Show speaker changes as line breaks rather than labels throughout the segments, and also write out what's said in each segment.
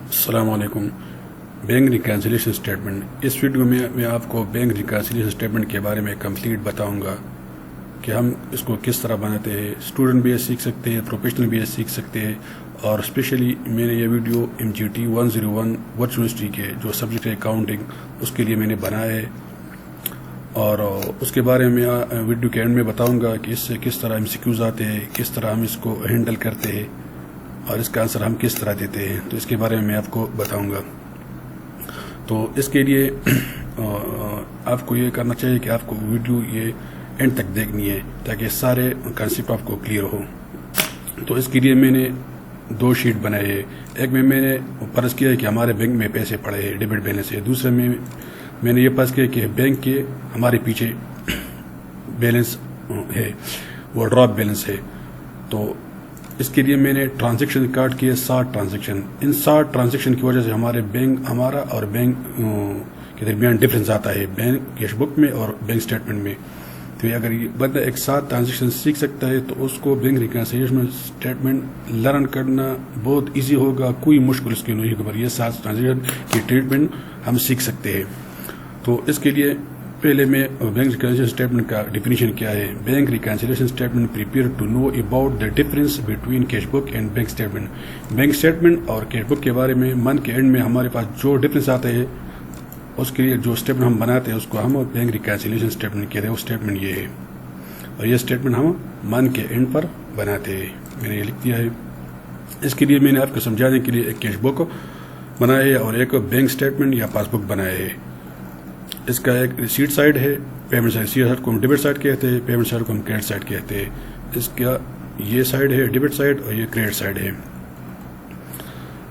السلام علیکم. Bank reconciliation statement. اس ویڈیو میں آپ کو بینک ریکنسیلیشن اسٹیٹمنٹ کے بارے میں کمپلیٹ بتاؤں گا کہ ہم اس کو کس طرح بناتے ہیں. اسٹوڈنٹ بھی یہ سیکھ سکتے ہیں, پروفیشنل بھی یہ سیکھ سکتے ہیں. اور اسپیشلی میں نے یہ ویڈیو MGT 101 ورچوئل یونیورسٹی کے جو سبجیکٹ ہے اکاؤنٹنگ اس کے لیے میں نے بنایا ہے, اور اس کے بارے میں ویڈیو کے اینڈ میں بتاؤں گا کہ اس سے کس طرح MCQs آتے ہیں, کس طرح ہم اس کو ہینڈل کرتے ہیں اور اس کا آنسر ہم کس طرح دیتے ہیں. تو اس کے بارے میں آپ کو بتاؤں گا. تو اس کے لیے آپ کو یہ کرنا چاہیے کہ آپ کو ویڈیو یہ اینڈ تک دیکھنی ہے تاکہ سارے کانسیپٹ آپ کو کلیئر ہو. تو اس کے لیے میں نے 2 شیٹ بنائے ہیں. ایک میں نے فرض کیا ہے کہ ہمارے بینک میں پیسے پڑے ہیں, ڈیبٹ بیلنس ہے. دوسرے میں نے یہ فرض کیا کہ بینک کے ہمارے پیچھے بیلنس ہے, وہ ڈراپ بیلنس ہے. تو اس کے لیے میں نے ٹرانزیکشن ریکارڈ کیے 60 ٹرانزیکشن. ان 60 ٹرانزیکشن کی وجہ سے ہمارا اور بینک کے درمیان ڈفرینس آتا ہے بینک کیش بک میں اور بینک اسٹیٹمنٹ میں. تو اگر یہ بندہ ایک ساتھ ٹرانزیکشن سیکھ سکتا ہے تو اس کو بینک ریکنسیلیشن اسٹیٹمنٹ لرن کرنا بہت ایزی ہوگا, کوئی مشکل اس کی نہیں ہوگی. یہ 7 ٹرانزیکشن کی ٹریٹمنٹ ہم سیکھ سکتے ہیں. تو اس کے لیے پہلے میں بینک ریکنسیلیشن اسٹیٹمنٹ کا ڈیفینیشن کیا ہے. Bank reconciliation statement prepare to know about the difference between cash book and bank statement. Bank statement اور کیش بک کے بارے میں منتھ کے اینڈ میں ہمارے پاس جو ڈفرینس آتے ہیں اس کے لیے جو اسٹیٹمنٹ ہم بناتے ہیں اس کو ہم بینک ریکنسیلیشن اسٹیٹمنٹ کہتے ہیں. وہ اسٹیٹمنٹ یہ ہے, اور یہ اسٹیٹمنٹ ہم منتھ کے اینڈ پر بناتے ہیں. میں نے یہ لکھ دیا ہے. اس کے لیے میں نے آپ کو سمجھانے کے لیے ایک کیش بک بنایا ہے اور ایک بینک اسٹیٹمنٹ یا پاس بک بنایا ہے. اس کا ایک ریسیٹ سائڈ ہے, پیمنٹ سائڈ. ریسیٹ سائڈ کو ہم ڈیبٹ سائڈ کہتے ہیں, پیمنٹ سائڈ کو ہم کریڈٹ سائڈ کہتے ہیں. اس کا یہ سائڈ ہے ڈیبٹ سائڈ اور یہ کریڈٹ سائڈ ہے,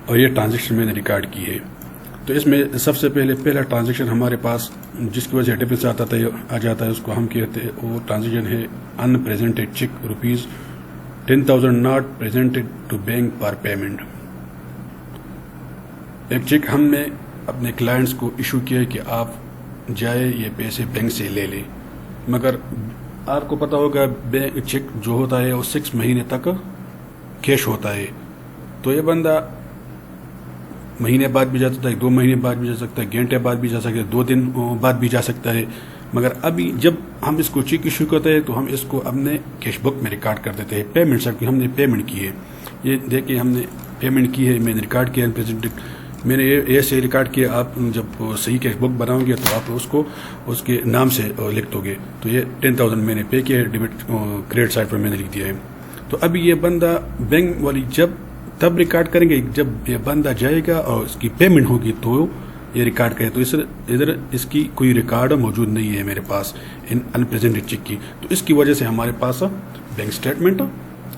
اور یہ ٹرانزیکشن میں نے ریکارڈ کی ہے. تو اس میں سب سے پہلا ٹرانزیکشن ہمارے پاس جس کی وجہ سے ڈفرینس آ جاتا ہے اس کو ہم کہتے ہیں, وہ ٹرانزیکشن ہے unpresented cheque ₹10,000 not presented to bank for payment. ایک چیک ہم نے اپنے کلائنٹس کو ایشو کیا کہ آپ جائے یہ پیسے بینک سے لے لیں, مگر آپ کو پتا ہوگا چیک جو ہوتا ہے وہ 6 مہینے تک کیش ہوتا ہے. تو یہ بندہ مہینے بعد بھی جا سکتا ہے, 2 مہینے بعد بھی جا سکتا ہے, گھنٹے بعد بھی جا سکتا ہے, 2 دن بعد بھی جا سکتا ہے. مگر ابھی جب ہم اس کو چیک ایشو کرتے ہیں تو ہم اس کو اپنے کیش بک میں ریکارڈ کر دیتے ہیں. پیمنٹ سب کی ہم نے پیمنٹ کی ہے, یہ دیکھیں ہم نے پیمنٹ کی ہے, میں نے ریکارڈ کیا میں نے یہ سے ریکارڈ کیا. آپ جب صحیح کیش بک بناؤ گے تو آپ اس کو اس کے نام سے لکھ دو گے. تو یہ 10,000 میں نے پے کیا ہے, ڈیبٹ کریڈٹ سائڈ پر میں نے لکھ دیا ہے. تو ابھی یہ بندہ بینک والی تب ریکارڈ کریں گے جب یہ بندہ جائے گا اور اس کی پیمنٹ ہوگی تو یہ ریکارڈ کرے. تو ادھر اس کی کوئی ریکارڈ موجود نہیں ہے میرے پاس ان پریزنٹڈ چیک کی. تو اس کی وجہ سے ہمارے پاس بینک اسٹیٹمنٹ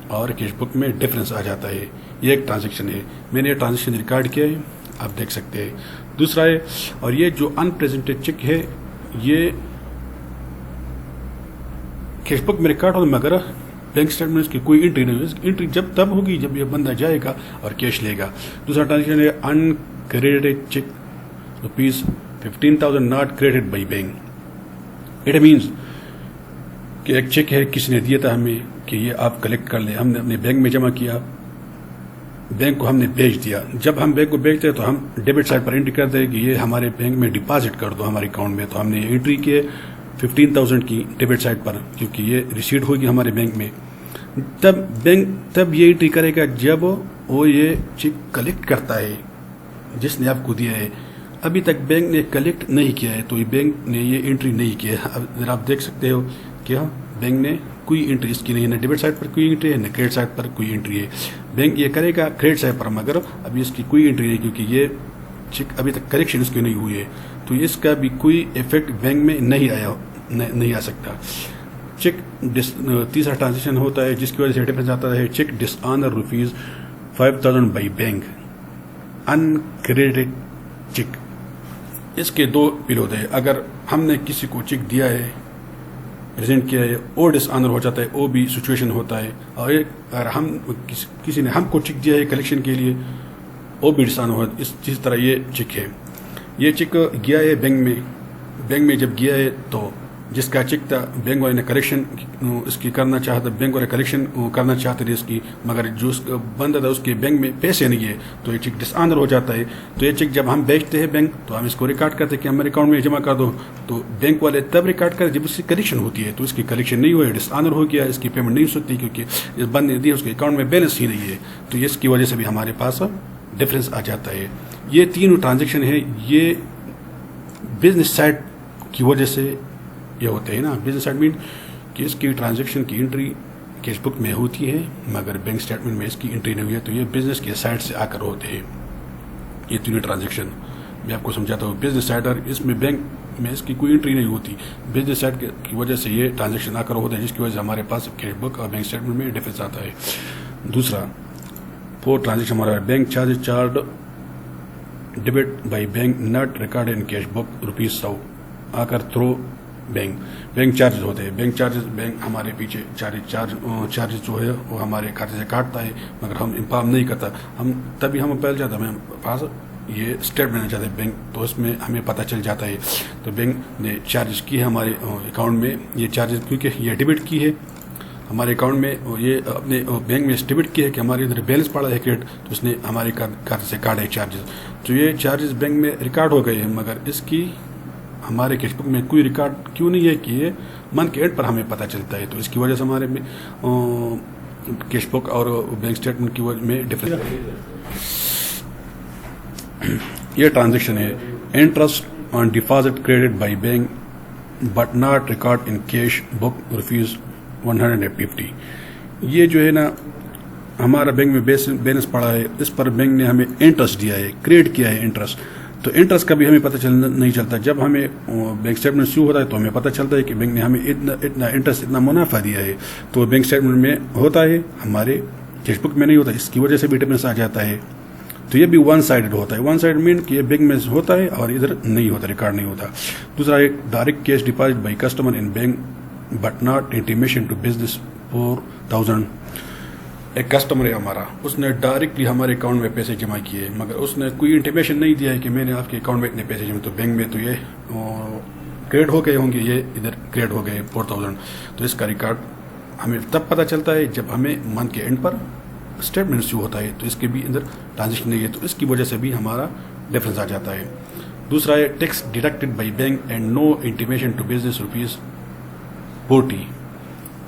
اور کیش بک میں ڈفرینس آ جاتا ہے. یہ ایک ٹرانزیکشن ہے, میں نے یہ ٹرانزیکشن ریکارڈ کیا ہے, آپ دیکھ سکتے ہیں. دوسرا ہے, اور یہ جو ان پریزنٹڈ چیک ہے یہ کیش بک میں ریکارڈ ہوگا مگر بینک اسٹیٹمنٹ اس کی کوئی انٹری نہیں ہوگی. انٹری جب تب ہوگی جب یہ بندہ جائے گا اور کیش لے گا. دوسرا ٹرانزیکشن ہے uncredited cheque ₹15,000 not credited by bank. It means کہ ایک چیک ہے کسی نے دیا تھا ہمیں کہ یہ آپ کلیکٹ کر لیں, ہم نے اپنے بینک میں جمع کیا, بینک کو ہم نے بھیج دیا. جب ہم بینک کو بھیجتے ہیں تو ہم ڈیبٹ سائڈ پر انٹری کرتے ہیں کہ یہ ہمارے بینک میں ڈپازٹ کر دو ہمارے اکاؤنٹ میں. تو ہم نے یہ انٹری کی 15,000 کی ڈیبٹ سائڈ پر, کیونکہ یہ ریسیٹ ہوگی ہمارے بینک میں. تب یہ انٹری کرے گا جب وہ یہ چیک کلیکٹ کرتا ہے جس نے آپ کو دیا ہے. ابھی تک بینک نے کلیکٹ نہیں کیا ہے تو یہ بینک نے یہ انٹری نہیں کیا ہے. اب آپ دیکھ سکتے ہو کہ بینک نے کوئی انٹری اس کی نہیں ہے, نہ ڈیبٹ سائڈ پر کوئی انٹری ہے نہ کریڈٹ سائڈ پر کوئی انٹری ہے. بینک یہ کرے گا کریڈٹ سائڈ پر مگر ابھی اس کی کوئی انٹری نہیں کیونکہ یہ چیک ابھی تک کریکشن اس کی نہیں ہوئی ہے. تو اس کا بھی کوئی افیکٹ بینک میں نہیں آ سکتا. چیک تیسرا ٹرانزیکشن ہوتا ہے جس کی وجہ سے ڈفرینس آتا ہے, cheque dishonour ₹5,000 by bank uncredited cheque. اس کے 2 پل ہوتے ہیں. اگر ہم نے کسی کو چیک دیا ہے پریزنٹ کیا ہے اور ڈس آنر ہو جاتا ہے, وہ بھی سچویشن ہوتا ہے. اور اگر ہم کسی نے ہم کو چیک دیا ہے کلیکشن کے لیے وہ بھی ڈس آنر ہو. اس طرح یہ چیک ہے, یہ چیک گیا ہے بینک میں جب گیا ہے تو جس کا چیک تھا بینک والے نے کلیکشن اس کی کرنا چاہتا، بینک والے کلیکشن کرنا چاہتے تھے اس کی، مگر جو اس بندہ تھا اس کے بینک میں پیسے نہیں ہے، تو یہ چیک ڈس آنر ہو جاتا ہے. تو یہ چیک جب ہم بیچتے ہیں بینک تو ہم اس کو ریکارڈ کرتے ہیں کہ ہمارے اکاؤنٹ میں جمع کر دو، تو بینک والے تب ریکارڈ کرتے جب اس کی کلیکشن ہوتی ہے. تو اس کی کلیکشن نہیں ہوئی، ڈس آنر ہو گیا، اس کی پیمنٹ نہیں ہو سکتی کیونکہ اس بندے نے دی اس کے اکاؤنٹ میں بیلنس ہی نہیں ہے. تو اس کی وجہ سے بھی ہمارے پاس ڈفرینس آ جاتا ہے. یہ تینوں ٹرانزیکشن ہے، یہ بزنس سائٹ کی وجہ سے یہ ہوتے ہیں نا. بزنس سائٹ مین کہ اس کی ٹرانزیکشن کی انٹری کیش بک میں ہوتی ہے مگر بینک اسٹیٹمنٹ میں اس کی انٹری نہیں ہوئی ہے، تو یہ بزنس کے سائٹ سے آ کر ہوتے ہیں. یہ تینوں ٹرانزیکشن میں آپ کو سمجھاتا ہوں. بزنس سائٹ اور اس میں بینک میں اس کی کوئی انٹری نہیں ہوتی، بزنس سائٹ کی وجہ سے یہ ٹرانزیکشن آ کر ہوتے ہیں، جس کی وجہ سے ہمارے پاس کیش بک اور بینک اسٹیٹمنٹ میں ڈفرینس آتا ہے. دوسرا فور ٹرانزیکشن ہمارا bank charges charge debit by bank not record in cash book ₹100 آ کر تھرو بینک چارجز ہوتے ہیں. بینک چارجز بینک ہمارے پیچھے چارجز جو ہے وہ ہمارے کھاتے سے کاٹتا ہے مگر ہم انفارم نہیں کرتا. ہم تبھی ہم پہل جاتا ہے ہمیں پاس یہ اسٹیٹمنٹ آ جاتا ہے بینک، تو اس میں ہمیں پتہ چل جاتا ہے. تو بینک نے چارجز کی ہے ہمارے اکاؤنٹ میں، یہ چارجز کیونکہ یہ ڈیبٹ کی ہے ہمارے اکاؤنٹ میں، یہ اپنے بینک میں ڈیبٹ کی ہے کہ ہمارے ادھر بیلنس پڑا ہے کریڈٹ، تو اس نے ہمارے کھاتے سے کاٹا ہے چارجز. تو یہ چارجز بینک میں ریکارڈ ہو گئے ہیں مگر اس کی ہمارے کیش بک میں کوئی ریکارڈ کیوں نہیں ہے کہ یہ منتھ کے اینڈ پر ہمیں پتہ چلتا ہے. تو اس کی وجہ سے ہمارے کیش بک اور بینک اسٹیٹمنٹ کی وجہ میں ڈفرینس. یہ ٹرانزیکشن ہے interest on deposit credit by bank but not record in cash book ₹150. یہ جو ہے نا ہمارا بینک میں بیلنس پڑا ہے، اس پر بینک نے ہمیں انٹرسٹ دیا ہے، کریڈٹ کیا ہے انٹرسٹ. تو انٹرسٹ کا بھی ہمیں پتہ نہیں چلتا. جب ہمیں بینک اسٹیٹمنٹ شو ہوتا ہے تو ہمیں پتہ چلتا ہے کہ بینک نے ہمیں اتنا انٹرسٹ اتنا منافع دیا ہے، تو بینک اسٹیٹمنٹ میں ہوتا ہے ہمارے کیش بک میں نہیں ہوتا. اس کی وجہ سے بھی ڈفرینس آ جاتا ہے. تو یہ بھی ون سائڈڈ ہوتا ہے. ون سائڈ مین کہ یہ بینک میں ہوتا ہے اور ادھر نہیں ہوتا، ریکارڈ نہیں ہوتا. دوسرا ایک direct cash deposit by customer in bank but not intimation to business 4000. ایک کسٹمر ہے ہمارا، اس نے ڈائریکٹلی ہمارے اکاؤنٹ میں پیسے جمع کیے مگر اس نے کوئی انٹیمیشن نہیں دیا ہے کہ میں نے آپ کے اکاؤنٹ میں اتنے پیسے جمع. تو بینک میں تو یہ کریڈٹ ہو گئے ہوں گے، یہ ادھر کریڈٹ ہو گئے 4000. تو اس کا ریکارڈ ہمیں تب پتہ چلتا ہے جب ہمیں منتھ کے اینڈ پر اسٹیٹمنٹ شو ہوتا ہے، تو اس کے بھی ادھر ٹرانزیکشن نہیں ہے، تو اس کی وجہ سے بھی ہمارا ڈفرینس آ جاتا ہے. دوسرا ہے tax deducted by bank and no intimation to business ₹40.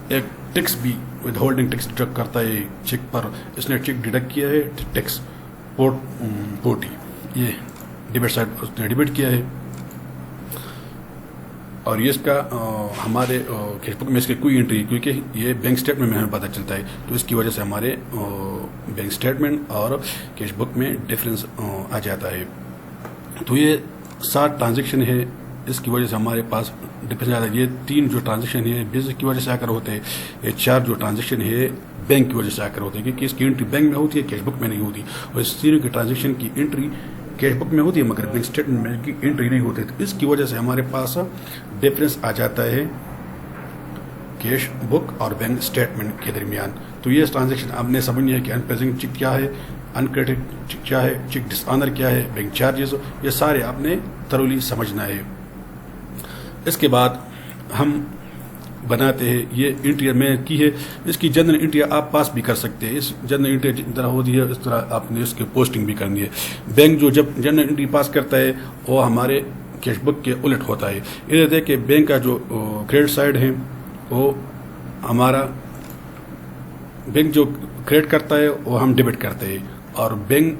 ایک ٹیکس بھی ود ہولڈنگ ٹیکس ڈیڈکٹ کرتا ہے چیک پر. اس نے چیک ڈیڈکٹ کیا ہے ٹیکس 40، یہ ڈیبٹ سائڈ اس نے ڈیبٹ کیا ہے اور یہ اس کا ہمارے کیش بک میں اس کی کوئی انٹری، کیونکہ یہ بینک اسٹیٹمنٹ میں ہمیں پتہ چلتا ہے. تو اس کی وجہ سے ہمارے بینک اسٹیٹمنٹ اور کیش بک میں ڈفرینس آ جاتا ہے. تو یہ 7 ٹرانزیکشن ہے، اس کی وجہ سے ہمارے پاس ڈفرینس آتا ہے. یہ 3 جو ٹرانزیکشن ہے بزنس کی وجہ سے آ کر ہوتے ہیں، یہ 4 جو ٹرانزیکشن ہے بینک کی وجہ سے آ کر ہوتے ہیں، کیونکہ اس کی انٹری بینک میں ہوتی ہے، کیش بک میں نہیں ہوتی. اور اس تینوں کی ٹرانزیکشن کی انٹری کیش بک میں ہوتی ہے مگر بینک اسٹیٹمنٹ میں کی انٹری نہیں ہوتی. تو اس کی وجہ سے ہمارے پاس ڈفرینس آ جاتا ہے کیش بک اور بینک اسٹیٹمنٹ کے درمیان. تو یہ ٹرانزیکشن آپ نے سمجھنی ہے کہ ان پیسنگ چیک کیا ہے، ان کریڈٹ چیک کیا ہے، چیک ڈس آنر کیا ہے، بینک چارجز، یہ سارے آپ نے تھرولی سمجھنا ہے. اس کے بعد ہم بناتے ہیں یہ انٹری میں کی ہے، اس کی جنرل انٹری آپ پاس بھی کر سکتے ہیں. اس جنرل انٹری جس طرح ہوتی ہے اس طرح آپ نے اس کی پوسٹنگ بھی کرنی ہے. بینک جو جب جنرل انٹری پاس کرتا ہے وہ ہمارے کیش بک کے الٹ ہوتا ہے. ادھر دیکھ کہ بینک کا جو کریڈٹ سائڈ ہے وہ ہمارا بینک جو کریڈٹ کرتا ہے وہ ہم ڈیبٹ کرتے ہیں اور بینک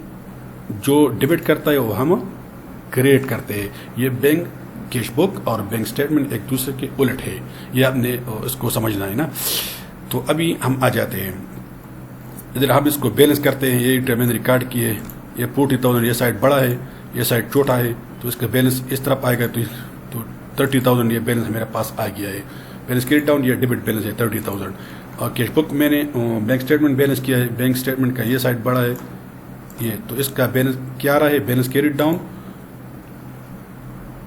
جو ڈیبٹ کرتا ہے وہ ہم کریڈٹ کرتے ہیں. یہ بینک کیش بک اور بینک اسٹیٹمنٹ ایک دوسرے کے الٹ ہے، یہ آپ نے اس کو سمجھنا ہے نا. تو ابھی ہم آ جاتے ہیں ادھر، ہم اس کو بیلنس کرتے ہیں. یہ انٹری میں نے ریکارڈ کی ہے، یہ 40,000 یہ سائڈ بڑا ہے، یہ سائڈ چھوٹا ہے، تو اس کا بیلنس اس طرف آئے گا. تو 30,000 یہ بیلنس میرے پاس آ گیا ہے. بیلنس کریڈٹ ڈاؤن یہ ڈیبٹ بیلنس ہے 30,000. اور کیش بک میں نے بینک اسٹیٹمنٹ بیلنس کیا ہے، بینک اسٹیٹمنٹ کا یہ سائڈ بڑا ہے یہ، تو اس کا بیلنس کیا آ رہا ہے، بیلنس کریڈٹ ڈاؤن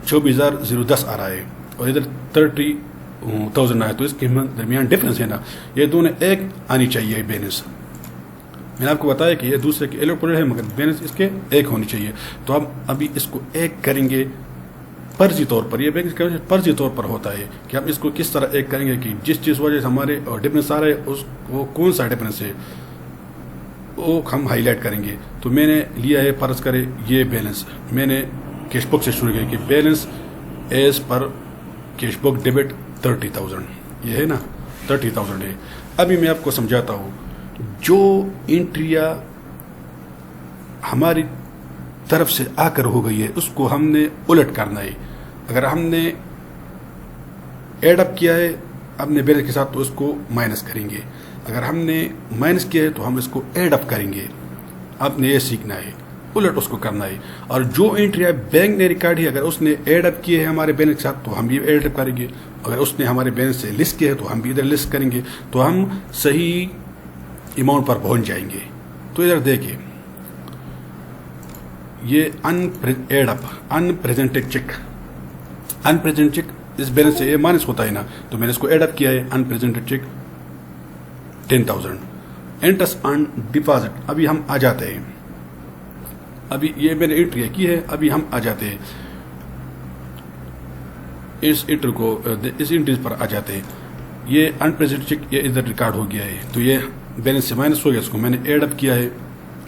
24,010 آ رہا ہے اور ادھر 30,000 آیا. تو اس کے درمیان ڈفرینس ہے نا، یہ دونوں ایک آنی چاہیے بیلنس. میں نے آپ کو بتایا کہ یہ دوسرے کے الٹ ہے مگر بیلنس اس کے ایک ہونی چاہیے. تو ہم ابھی اس کو ایک کریں گے فرضی طور پر، یہ بینک فرضی طور پر ہوتا ہے کہ ہم اس کو کس طرح ایک کریں گے کہ جس وجہ سے ہمارے ڈفرینس آ رہا ہے اس وہ کون سا ڈفرینس ہے وہ ہم ہائی لائٹ کریں گے. تو میں نے لیا ہے فرض کرے یہ بیلنس، میں نے کیش بک سے شروع کیا کہ بیلنس ایز پر کیش بک ڈیبٹ 30,000، یہ ہے نا 30,000 ہے. ابھی میں آپ کو سمجھاتا ہوں، جو انٹریاں ہماری طرف سے آ کر ہو گئی ہے اس کو ہم نے الٹ کرنا ہے. اگر ہم نے ایڈ اپ کیا ہے اپنے بیلنس کے ساتھ تو اس کو مائنس کریں گے، اگر ہم نے مائنس کیا ہے تو ہم اس کو ایڈ اپ کریں گے. آپ نے یہ سیکھنا ہے، الٹ اس کو کرنا ہے. اور جو انٹری بینک نے ریکارڈ ہے اگر اس نے ایڈ اپ کیے ہیں ہمارے بیلنس کے ساتھ تو ہم بھی ایڈ اپ کریں گے، اگر اس نے ہمارے بیلنس سے لسٹ کیا ہے تو ہم بھی ادھر لسٹ کریں گے، تو ہم صحیح اماؤنٹ پر پہنچ جائیں گے. تو ادھر دیکھیں یہ add up unpresented cheque, unpresent cheque اس بیلنس سے یہ مائنس ہوتا ہے نا، تو میں نے اس کو ایڈ اپ کیا ہے انپریزنٹڈ چیک 10,000. انٹرسٹ آن ڈپازٹ، ابھی ہم آ جاتے ہیں، ابھی یہ میں نے انٹری کی ہے، ابھی ہم آ جاتے ہیں اس انٹری کو، اس انٹریز پر آ جاتے ہیں. یہ انپریزنٹ چیک یہ ادھر ریکارڈ ہو گیا ہے تو یہ بیلنس سے مائنس ہو گیا، اس کو میں نے ایڈ اپ کیا ہے.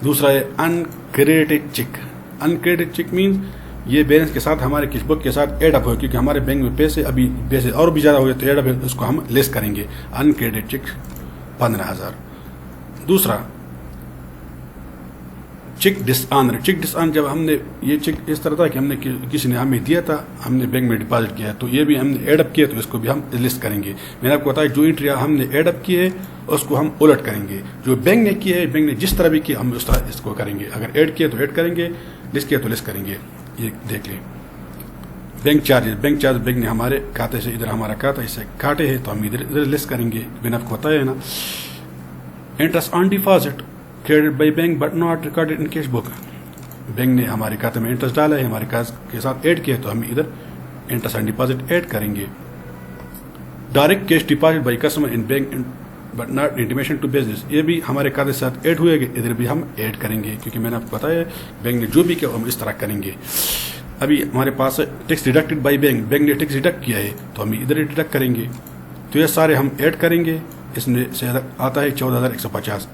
دوسرا ہے انکریڈٹڈ چیک. انکریڈٹڈ چیک مینس یہ بیلنس کے ساتھ ہمارے کیش بک کے ساتھ ایڈ اپ ہو، کیونکہ ہمارے بینک میں پیسے ابھی پیسے اور بھی زیادہ ہو گئے تو ایڈ اپ ہے، اس کو ہم لیس کریں گے. انکریڈٹڈ چیک 15,000. دوسرا چیک ڈس آنر. چیک ڈس آنر جب ہم نے یہ چیک اس طرح تھا کہ ہم نے کسی نے ہمیں دیا تھا، ہم نے بینک میں ڈپازٹ کیا ہے تو یہ بھی ہم نے ایڈ اپ کیا تو اس کو بھی ہم لسٹ کریں گے. میں نے آپ کو بتایا جو انٹری ہم نے ایڈ اپ کی ہے اس کو ہم الٹ کریں گے، جو بینک نے کیا ہے بینک نے جس طرح بھی کیا ہم اس طرح اس کو کریں گے. اگر ایڈ کیا تو ایڈ کریں گے، لسٹ کیا تو لسٹ کریں گے. یہ دیکھ لیں bank charges. Bank charge bank نے ہمارے کھاتے سے ادھر ہمارا کھاتا اس سے کاٹے ہیں تو ہم ادھر لسٹ کریں گے. میں نے آپ کو بتایا ہے نا. Interest on deposit credit by bank but not recorded in cash book. Bank نے ہمارے کھاتے میں انٹرسٹ ڈالا ہے، ہمارے کھاتے کے ساتھ ایڈ کیا تو ہم ادھر انٹرسٹ آن ڈپازٹ ایڈ کریں گے. Direct cash deposit by customer in bank but not intimation to business, یہ بھی ہمارے کھاتے کے ساتھ ایڈ ہوئے گا، ادھر بھی ہم ایڈ کریں گے کیونکہ میں نے آپ کو بتایا بینک نے جو بھی کیا ہم اس طرح کریں گے. ابھی ہمارے پاس tax deducted by bank, bank نے ٹیکس ڈیڈکٹ کیا ہے تو ہم ادھر ڈیڈکٹ کریں گے. تو یہ سارے ہم ایڈ کریں گے. اس میں سے آتا ہے 14,150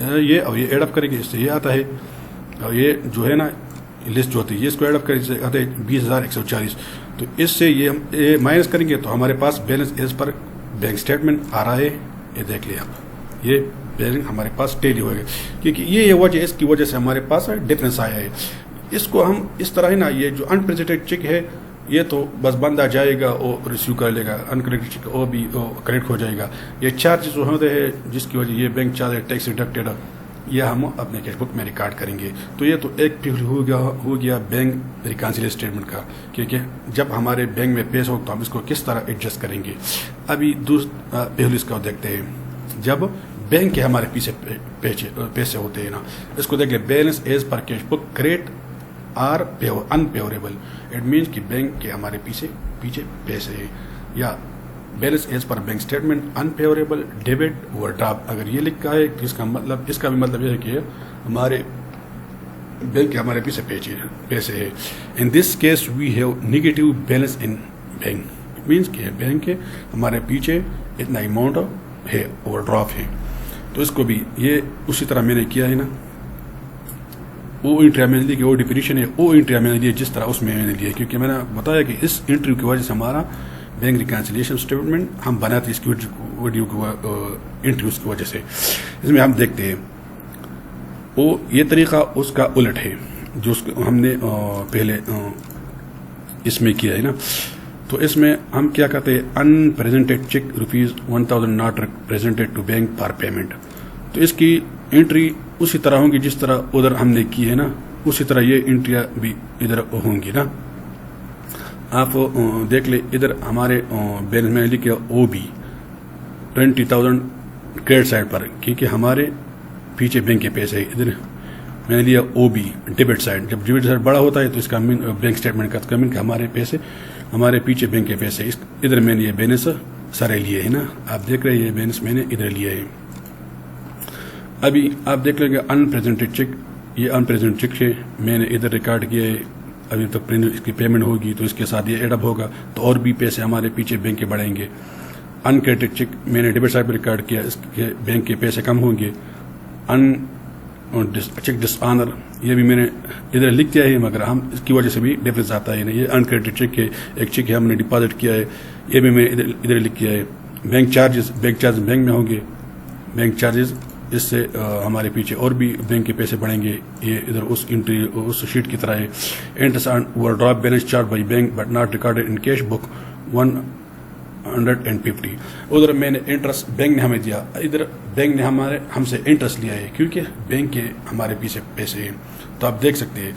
یہ، اور یہ ایڈ اپ کریں گے اس سے یہ آتا ہے، اور یہ جو ہے نا لسٹ جو ہوتی ہے یہ اس کو ایڈ اپ کریں سے آتا ہے 20,140. تو اس سے یہ ہم مائنس کریں گے تو ہمارے پاس balance as per bank statement آ رہا ہے. یہ دیکھ لیں آپ، یہ بیلنس ہمارے پاس ٹیلی ہوئے گا کیونکہ یہ وجہ اس کی وجہ سے ہمارے پاس ڈفرینس آیا ہے. اس کو ہم اس طرح ہی نا، یہ جو انپریزنٹڈ چیک ہے یہ تو بس بندہ جائے گا اور ریسیو کر لے گا، انکریڈٹ چیک وہ بھی کریڈٹ ہو جائے گا. یہ چارجز ہوتے ہیں جس کی وجہ یہ بینک چارج ٹیکس ڈیڈکٹیڈ یہ ہم اپنے کیش بک میں ریکارڈ کریں گے. تو یہ تو ایک ہو گیا بینک ریکانسیل اسٹیٹمنٹ کا، کیونکہ جب ہمارے بینک میں پیسہ ہو تو ہم اس کو کس طرح ایڈجسٹ کریں گے. ابھی دوسرا پہلو اس کا دیکھتے ہیں، جب بینک کے ہمارے پیسے ہوتے ہیں نا، اس کو دیکھ لیں balance as per cash book credit are unfavourable. It means کہ بینک کے ہمارے پیچھے پیسے ہیں، یا balance as per bank statement unfavourable debit overdraft. اگر یہ لکھا ہے تو اس کا بھی مطلب یہ ہے کہ ہمارے بینک کے ہمارے پیچھے پیسے ہیں. In this case we have negative balance in bank. It means کہ بینک کے ہمارے پیچھے اتنا اماؤنٹ ہے، اوور ڈرافٹ ہے. تو اس کو بھی یہ اسی طرح میں نے کیا ہے نا. وہ انٹری میں نے لی کہ وہ ڈیفینیشن ہے، وہ انٹری میں نے لی جس طرح اس میں نے لی ہے، کیونکہ میں نے بتایا کہ اس انٹرویو کی وجہ سے ہمارا بینک ریکنسیلیشن اسٹیٹمنٹ ہم بناتے اس کی ویڈیو کو انٹرویوز کی وجہ سے. اس میں ہم دیکھتے ہیں وہ یہ طریقہ اس کا الٹ ہے جو ہم نے پہلے اس میں کیا ہے نا. تو اس میں ہم کیا کہتے ہیں unpresented cheque ₹1,000 not presented to bank for payment. تو اس کی انٹری اسی طرح ہوں گی جس طرح ادھر ہم نے کی ہے نا، اسی طرح یہ انٹریاں بھی ادھر ہوں گی نا. آپ دیکھ لیں ادھر ہمارے بیلنس میں لکھے او بی 20,000 کریڈٹ سائڈ پر، کیونکہ ہمارے پیچھے بینک کے پیسے ہیں. ادھر میں نے لیا او بی ڈیبٹ سائڈ. جب ڈیبٹ سائڈ بڑا ہوتا ہے تو اس کا بینک اسٹیٹمنٹ کا کمنٹ کہ ہمارے پیسے ہمارے پیچھے بینک کے پیسے. ادھر میں نے یہ بیلنس سارے لیے ہے نا، آپ دیکھ رہے ہیں یہ بیلنس میں نے ادھر لیا ہے. ابھی آپ دیکھ لیں گے انپریزنٹڈ چیک. یہ انپریزنٹ چیک ہے، میں نے ادھر ریکارڈ کیا ہے ابھی تک اس کی پیمنٹ ہوگی تو اس کے ساتھ یہ ایڈ اپ ہوگا تو اور بھی پیسے ہمارے پیچھے بینک کے بڑھیں گے. انکریڈٹ چیک میں نے ڈیبٹ سائڈ پہ ریکارڈ کیا, اس کے بینک کے پیسے کم ہوں گے. چیک ڈس آنر یہ بھی میں نے ادھر لکھ دیا ہے, مگر ہم اس کی وجہ سے بھی ڈفرینس آتا ہے. یہ انکریڈٹ چیک ہے, ایک چیک ہے ہم نے ڈپازٹ کیا ہے, یہ بھی میں ادھر لکھ کیا ہے. بینک چارجز بینک میں ہوں گے. بینک چارجز اس سے ہمارے پیچھے اور بھی بینک کے پیسے بڑھیں گے. یہ ادھر اس شیٹ کی طرح ہے. Interest on over draft balance charge by bank but not recorded in cash book 150. ادھر میں نے انٹرسٹ بینک نے ہمیں دیا, ادھر بینک نے ہم سے انٹرسٹ لیا ہے کیونکہ بینک کے ہمارے پیچھے پیسے ہیں. تو آپ دیکھ سکتے ہیں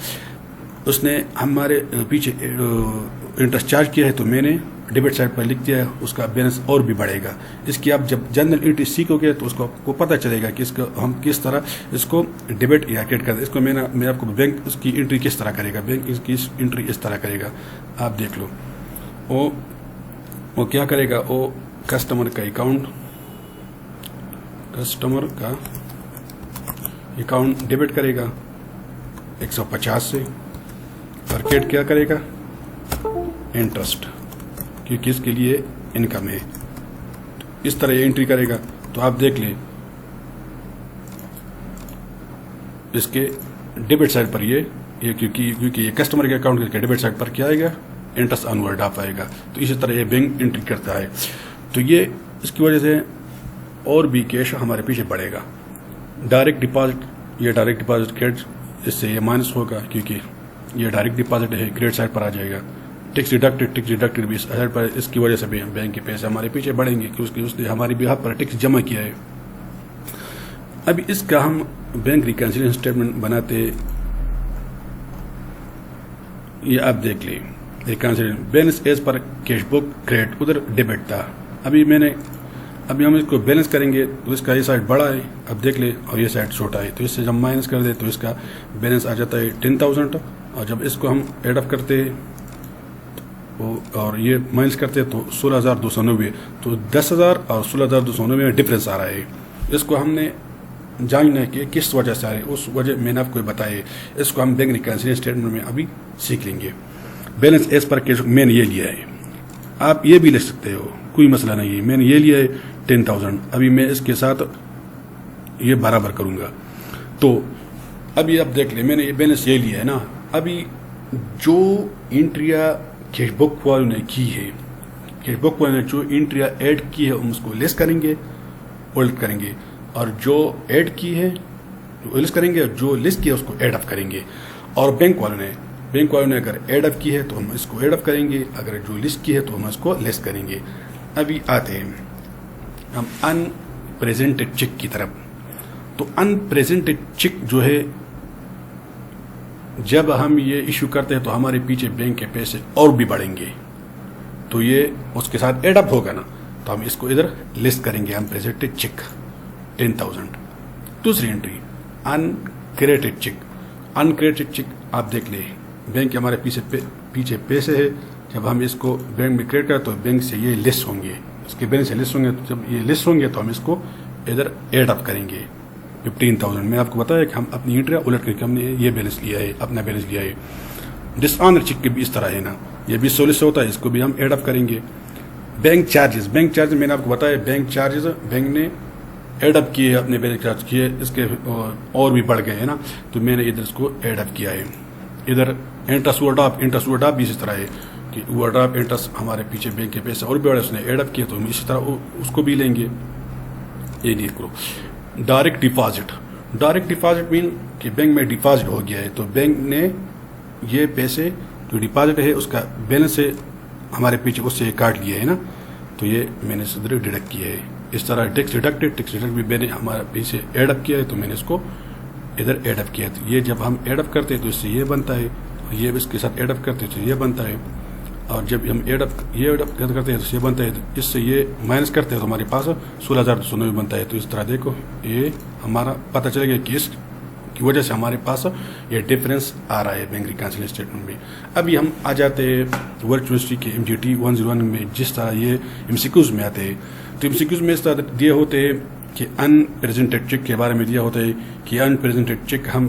اس نے ہمارے پیچھے انٹرسٹ چارج کیا ہے, تو میں نے ڈیبٹ سائڈ پر لکھ دیا ہے, اس کا بیلنس اور بھی بڑھے گا. اس کی آپ جب جنرل انٹری سیکھو گے تو اس کو آپ کو پتہ چلے گا کہ اس کو ہم کس طرح اس کو ڈیبٹ یا کریڈٹ کرتے. اس کو میں آپ کو بینک اس کی انٹری کس طرح کرے گا, بینک اس کی انٹری اس طرح کرے گا. آپ دیکھ لو وہ کیا کرے گا. وہ کسٹمر کا اکاؤنٹ ڈیبٹ کرے گا 150 سے, اور کریڈٹ کیا کرے گا انٹرسٹ, کیونکہ اس کے لیے انکم ہے. اس طرح یہ انٹری کرے گا. تو آپ دیکھ لیں اس کے ڈیبٹ سائڈ پر یہ کیونکہ یہ کسٹمر کے اکاؤنٹ کے ڈیبٹ سائڈ پر کیا آئے گا, انٹرسٹ آن اوور ڈرافٹ آئے گا. تو اسی طرح یہ بینک انٹری کرتا ہے. تو یہ اس کی وجہ سے اور بھی کیش ہمارے پیچھے بڑھے گا. ڈائریکٹ ڈپازٹ کریڈٹ اس سے یہ مائنس ہوگا کیونکہ یہ ڈائریکٹ ڈپازٹ ہے, کریڈٹ سائڈ پر آ جائے گا. ٹیکس ڈیڈکٹڈ بھی سائڈ پر, اس کی وجہ سے بھی بینک کے پیسے ہمارے پیچھے بڑھیں گے کیونکہ اس نے ہماری بہاف پر ٹیکس جمع کیا ہے. ابھی اس کا ہم بینک ریکنسیلیشن اسٹیٹمنٹ بناتے, یہ آپ دیکھ لیں reconciliation balance as per cash book credit, ادھر ڈیبٹ تھا. ابھی ہم اس کو بیلنس کریں گے تو اس کا یہ سائڈ بڑا ہے, اب دیکھ لیں, اور یہ سائڈ چھوٹا ہے. تو اس سے جب مائنس کر دیں تو اس کا بیلنس آ جاتا ہے 10,000, اور جب اس کو ہم ایڈ اپ کرتے ہیں اور یہ مائنس کرتے ہیں تو 16,290. تو 10,000 اور 16,290 میں ڈفرینس آ رہا ہے. اس کو ہم نے جاننا ہے کہ کس وجہ سے آ رہا ہے, اس وجہ میں نے آپ کو بتایا. اس کو ہم بینک ریکنسیلیشن اسٹیٹمنٹ میں ابھی سیکھ لیں گے. بیلنس ایز پر کیش میں نے یہ لیا ہے, آپ یہ بھی لکھ سکتے ہو, کوئی مسئلہ نہیں ہے. میں نے یہ لیا ہے 10,000. ابھی میں اس کے ساتھ یہ برابر کروں گا. تو ابھی آپ دیکھ لیں میں نے یہ بیلنس یہ لیا ہے نا. ابھی جو انٹریاں کیش بک والوں نے کی ہے, کیش بک والوں نے جو انٹریاں ایڈ کی ہے ہم اس کو لیس کریں گے, اولٹ کریں گے, اور جو ایڈ کی ہے لیس کریں گے, اور جو لیس کیا ہے اس کو ایڈ اپ کریں گے. اور بینک والوں نے اگر ایڈ اپ کی ہے تو ہم اس کو ایڈ اپ کریں گے, اگر جو لسٹ کی ہے تو ہم اس کو لیس کریں گے. ابھی آتے ہیں ہم ان پریزنٹڈ چیک کی طرف. تو ان پریزنٹڈ چیک جو ہے جب ہم یہ ایشو کرتے ہیں تو ہمارے پیچھے بینک کے پیسے اور بھی بڑھیں گے. تو یہ اس کے ساتھ ایڈ اپ ہوگا نا, تو ہم اس کو ادھر لسٹ کریں گے. Unpresented cheque 10,000. دوسری entry uncredited cheque. Uncredited cheque آپ دیکھ لیں, بینک کے ہمارے پیچھے پیسے ہے. جب ہم اس کو بینک میں کریڈٹ کریں تو بینک سے یہ لیس ہوں گے, اس کے بیلنس سے لیس ہوں گے. جب یہ لیس ہوں گے تو ہم اس کو ادھر ایڈ اپ کریں گے 15,000. میں آپ کو بتایا کہ ہم اپنی انٹریاں الٹ کر کے ہم نے یہ بیلنس لیا ہے, اپنا بیلنس لیا ہے. ڈس آنر چیک کے بھی اس طرح ہے نا, یہ بھی 16 سے ہوتا ہے, اس کو بھی ہم ایڈ اپ کریں گے. بینک چارجز میں نے آپ کو بتایا بینک چارجز بینک نے ایڈ اپ کیے, اپنے بینک چارج کیے, اس کے اور بھی بڑھ گئے ہیں نا. تو میں نے ادھر اس کو ایڈ اپ کیا ہے. ادھر انٹرسٹ اوور ڈراپ بھی اسی طرح ہے کہ اوور ڈراپ انٹرسٹ ہمارے پیچھے بینک کے پیسے اور بھی بڑے, اس نے ایڈ اپ کیے تو ہم اسی طرح اس کو بھی لیں گے. یہ نہیں کرو. ڈائریکٹ ڈپازٹ مین کہ بینک میں ڈپازٹ ہو گیا ہے, تو بینک نے یہ پیسے جو ڈپازٹ ہے اس کا بیلنس سے ہمارے پیچھے اس سے کاٹ لیا ہے نا. تو یہ میں نے ادھر ڈیڈکٹ کیا ہے. اس طرح ٹیکس ڈیڈکٹ بھی میں نے ہمارے پیچھے ایڈ اپ کیا ہے, تو میں نے اس کو ادھر ایڈ اپ کیا. تو یہ جب ہم ایڈ اپ کرتے ہیں تو اس سے یہ بنتا ہے, یہ اس کے ساتھ ایڈ اپ کرتے ہیں تو یہ بنتا ہے. اور جب ہم ایڈ اپ کرتے ہیں تو یہ بنتا ہے, اس سے یہ مائنس کرتے ہیں تو ہمارے پاس 16,290 بنتا ہے. تو اس طرح دیکھو یہ ہمارا پتہ چلے گا کہ اس کی وجہ سے ہمارے پاس یہ ڈفرینس آ رہا ہے بینک ریکنسیلیشن اسٹیٹمنٹ میں. ابھی ہم آ جاتے ہیں ورچ یونیورسٹی کے MGT 101 میں, جس طرح یہ MCQs میں آتے ہیں. تو MCQs میں اس طرح دیے ہوتے ہیں کہ ان پریزنٹڈ چیک کے بارے میں دیا ہوتا ہے کہ ان پریزنٹڈ چیک ہم